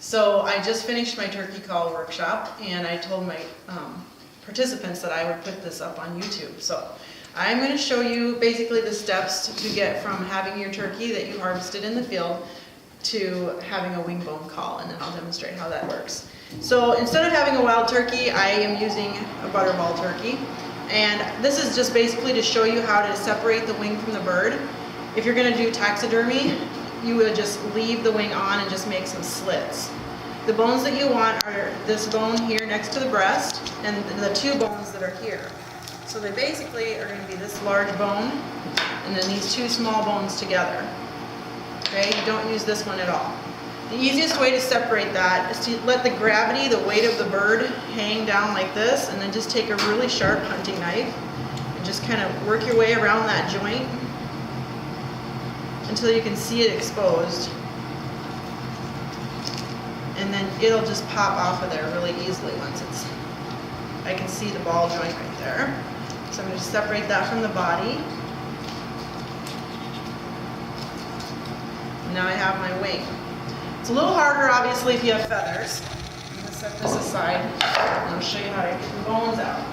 So I just finished my turkey call workshop, and I told my participants that I would put this up on YouTube. So I'm going to show you basically the steps to get from having your turkey that you harvested in the field to having a wing bone call, and then I'll demonstrate how that works. So instead of having a wild turkey, I am using a butterball turkey. And this is just basically to show you how to separate the wing from the bird. If you're going to do taxidermy, you would just leave the wing on and just make some slits. The bones that you want are this bone here next to the breast and the two bones that are here. So they basically are going to be this large bone and then these two small bones together. Okay, you don't use this one at all. The easiest way to separate that is to let the gravity, the weight of the bird, hang down like this, and then just take a really sharp hunting knife and just kind of work your way around that joint until you can see it exposed. And then it'll just pop off of there really easily once I can see the ball joint right there. So I'm going to separate that from the body. And now I have my wing. It's a little harder obviously if you have feathers. I'm going to set this aside and I'll show you how to get the bones out.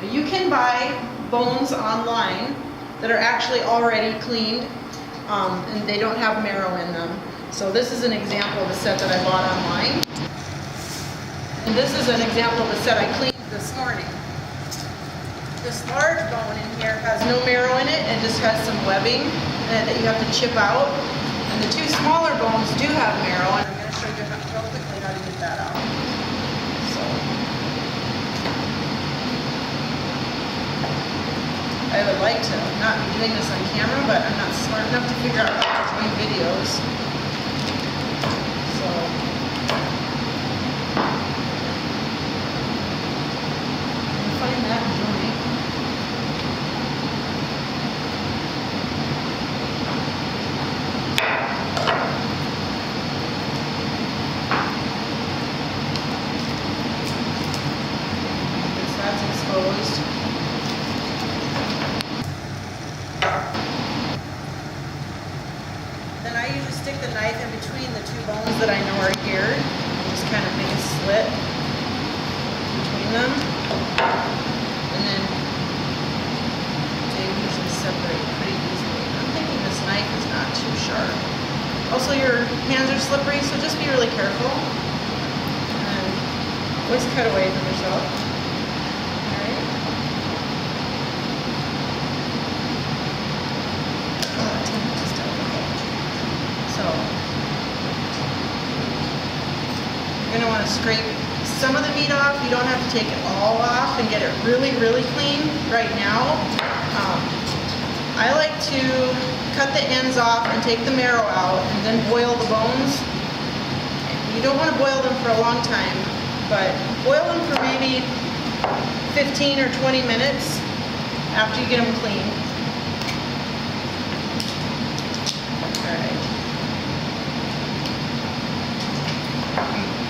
Now you can buy bones online that are actually already cleaned, and they don't have marrow in them. So this is an example of a set that I bought online. And this is an example of a set I cleaned this morning. This large bone in here has no marrow in it and just has some webbing that you have to chip out. And the two smaller bones do have marrow, and I'm going to show you real quickly how to get that out. I would like to not be doing this on camera, but I'm not smart enough to figure out how to join videos. So, find that joint. That's exposed. Then I usually stick the knife in between the two bones that I know are here. Just kind of make a slit between them. And then they usually separate pretty easily. I'm thinking this knife is not too sharp. Also, your hands are slippery, so just be really careful. And always cut away from yourself. You're going to want to scrape some of the meat off. You don't have to take it all off and get it really, really clean right now. I like to cut the ends off and take the marrow out and then boil the bones. You don't want to boil them for a long time, but boil them for maybe 15 or 20 minutes after you get them clean. Alright.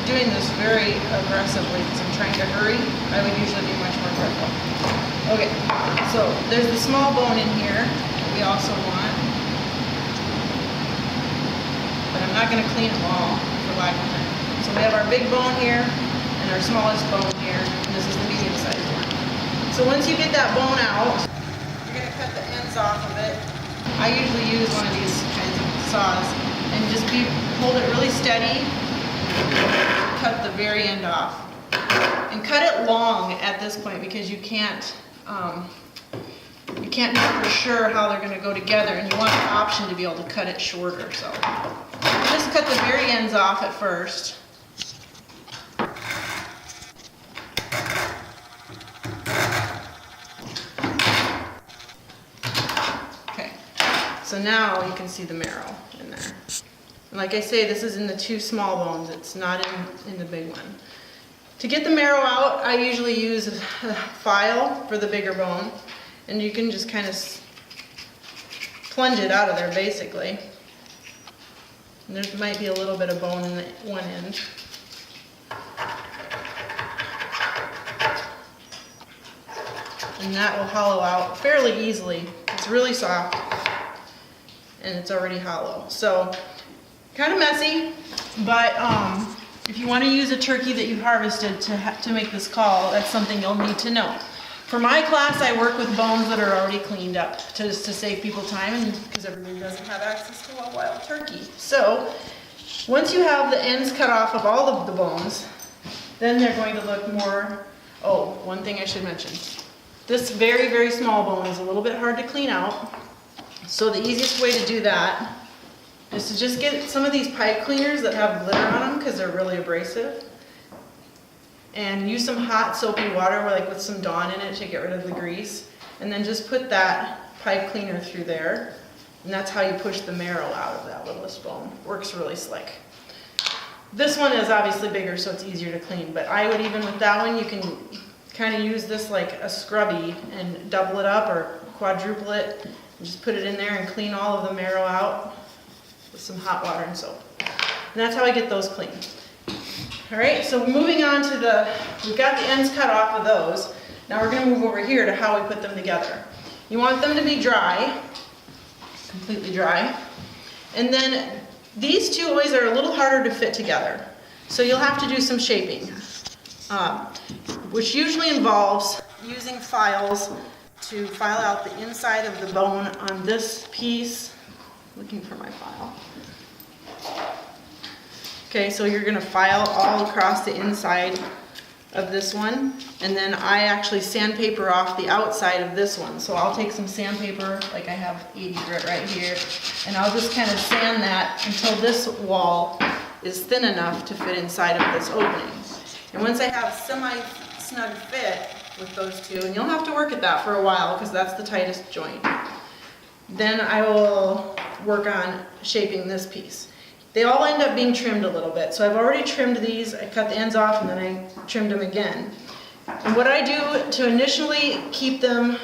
Doing this very aggressively because I'm trying to hurry. I would usually be much more careful. Okay, so there's the small bone in here that we also want. But I'm not going to clean them all for lack of time. So we have our big bone here and our smallest bone here, and this is the medium-sized one. So once you get that bone out, you're going to cut the ends off of it. I usually use one of these kinds of saws and just hold it really steady. Cut the very end off. And cut it long at this point because you can't know for sure how they're going to go together, and you want the option to be able to cut it shorter. So just cut the very ends off at first. Okay, so now you can see the marrow in there. And like I say, this is in the two small bones. It's not in the big one. To get the marrow out, I usually use a file for the bigger bone. And you can just kind of plunge it out of there, basically. And there might be a little bit of bone in the one end. And that will hollow out fairly easily. It's really soft. And it's already hollow. So Kind of messy, but if you want to use a turkey that you harvested to make this call, that's something you'll need to know. For my class, I work with bones that are already cleaned up to save people time, and because everybody doesn't have access to a wild turkey. So once you have the ends cut off of all of the bones, then they're going to look more. Oh, one thing I should mention. This very, very small bone is a little bit hard to clean out. So the easiest way to do that is to just get some of these pipe cleaners that have glitter on them because they're really abrasive. And use some hot soapy water with some Dawne in it to get rid of the grease. And then just put that pipe cleaner through there. And that's how you push the marrow out of that littlest bone. Works really slick. This one is obviously bigger, so it's easier to clean. But I would, even with that one, you can kind of use this like a scrubby and double it up or quadruple it. And just put it in there and clean all of the marrow out with some hot water and soap. And that's how I get those clean. All right, so moving on to we've got the ends cut off of those. Now we're gonna move over here to how we put them together. You want them to be dry, completely dry. And then these two always are a little harder to fit together. So you'll have to do some shaping, which usually involves using files to file out the inside of the bone on this piece. Looking for my file. Okay, so you're going to file all across the inside of this one, and then I actually sandpaper off the outside of this one. So I'll take some sandpaper, like I have 80 grit right here, and I'll just kind of sand that until this wall is thin enough to fit inside of this opening. And once I have semi-snug fit with those two, and you'll have to work at that for a while because that's the tightest joint, then I will work on shaping this piece. They all end up being trimmed a little bit. So I've already trimmed these. I cut the ends off and then I trimmed them again. And what I do to initially keep them,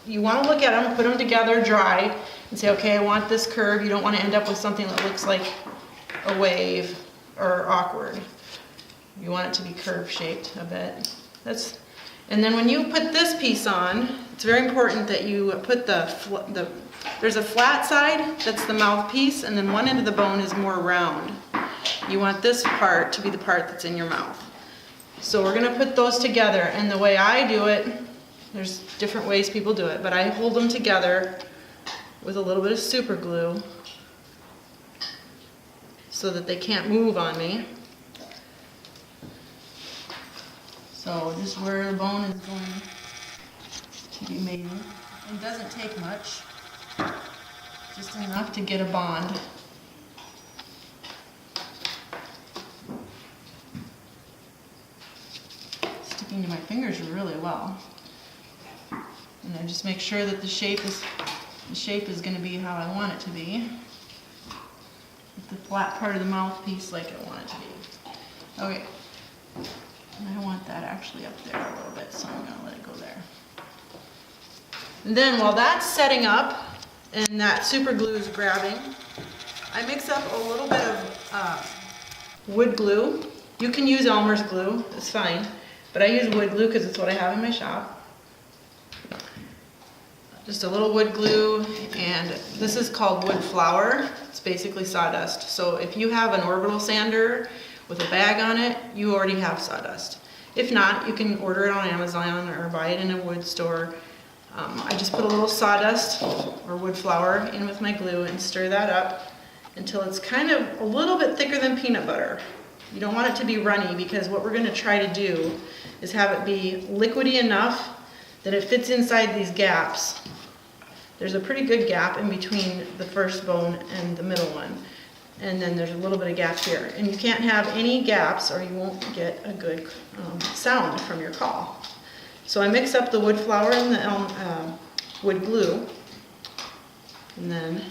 you want to look at them, put them together dry, and say, okay, I want this curve. You don't want to end up with something that looks like a wave or awkward. You want it to be curve shaped a bit. And then when you put this piece on, it's very important that you put there's a flat side, that's the mouthpiece, and then one end of the bone is more round. You want this part to be the part that's in your mouth. So we're going to put those together, and the way I do it, there's different ways people do it, but I hold them together with a little bit of super glue so that they can't move on me. So just where the bone is going to be made. It doesn't take much. Just enough to get a bond. Sticking to my fingers really well. And I just make sure that the shape is going to be how I want it to be. With the flat part of the mouthpiece like I want it to be. Okay. And I want that actually up there a little bit, so I'm going to let it go there. And then while that's setting up, and that super glue is grabbing, I mix up a little bit of wood glue. You can use Elmer's glue, it's fine, but I use wood glue because it's what I have in my shop. Just a little wood glue, and this is called wood flour. It's basically sawdust. So if you have an orbital sander with a bag on it, you already have sawdust. If not, you can order it on Amazon or buy it in a wood store. I just put a little sawdust or wood flour in with my glue and stir that up until it's kind of a little bit thicker than peanut butter. You don't want it to be runny because what we're going to try to do is have it be liquidy enough that it fits inside these gaps. There's a pretty good gap in between the first bone and the middle one. And then there's a little bit of gap here. And you can't have any gaps or you won't get a good sound from your call. So I mix up the wood flour and the wood glue, and then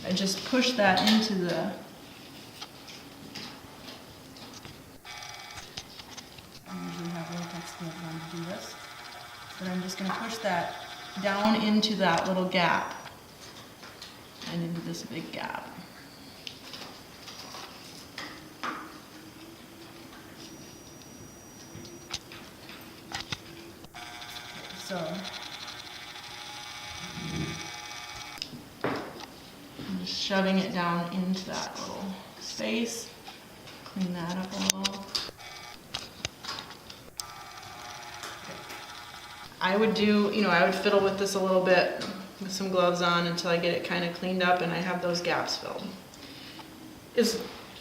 I just push that into the I usually have latex glove on to do this, but I'm just going to push that down into that little gap and into this big gap. So I'm just shoving it down into that little space. Clean that up a little. I would do, I would fiddle with this a little bit with some gloves on until I get it kind of cleaned up and I have those gaps filled. It's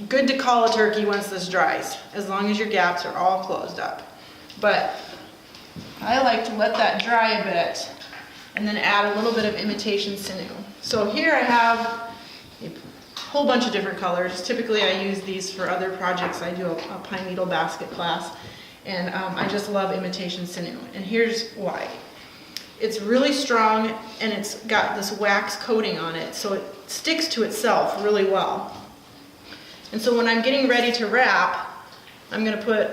good to call a turkey once this dries, as long as your gaps are all closed up. But I like to let that dry a bit and then add a little bit of imitation sinew. So here I have a whole bunch of different colors. Typically I use these for other projects. I do a pine needle basket class, and I just love imitation sinew. And here's why. It's really strong and it's got this wax coating on it, so it sticks to itself really well. And so when I'm getting ready to wrap, I'm going to put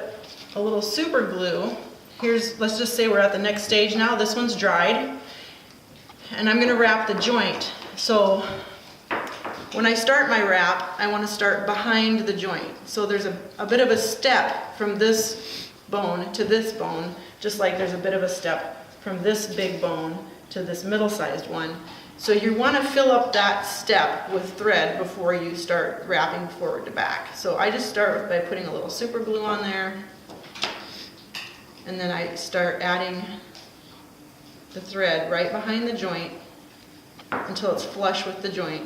a little super glue. Let's just say we're at the next stage now. This one's dried. And I'm going to wrap the joint. So when I start my wrap, I want to start behind the joint. So there's a bit of a step from this bone to this bone, just like there's a bit of a step from this big bone to this middle-sized one. So you want to fill up that step with thread before you start wrapping forward to back. So I just start by putting a little super glue on there, and then I start adding the thread right behind the joint until it's flush with the joint.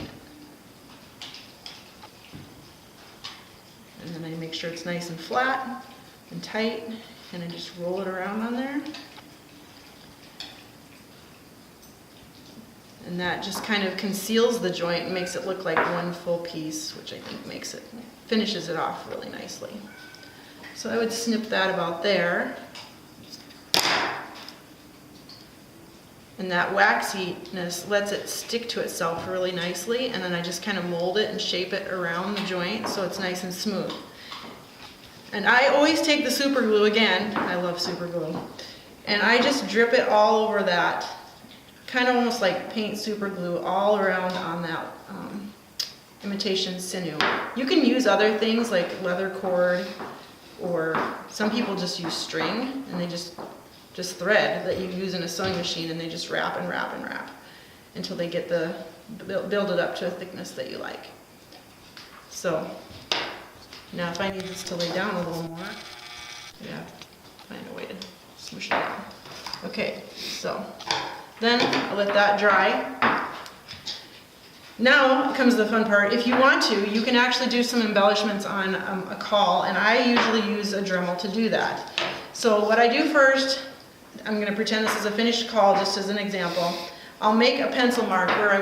And then I make sure it's nice and flat and tight, and I just roll it around on there. And that just kind of conceals the joint and makes it look like one full piece, which I think finishes it off really nicely. So I would snip that about there. And that waxiness lets it stick to itself really nicely, and then I just kind of mold it and shape it around the joint so it's nice and smooth. And I always take the super glue again, I love super glue, and I just drip it all over that, kind of almost like paint super glue all around on that imitation sinew. You can use other things like leather cord, or some people just use string, and they just thread that you use in a sewing machine, and they just wrap and wrap and wrap until they get build it up to a thickness that you like. So now if I need this to lay down a little more, yeah, find a way to smoosh it down. Okay, so then I'll let that dry. Now comes the fun part. If you want to, you can actually do some embellishments on a caul, and I usually use a Dremel to do that. So what I do first, I'm going to pretend this is a finished caul just as an example. I'll make a pencil mark where I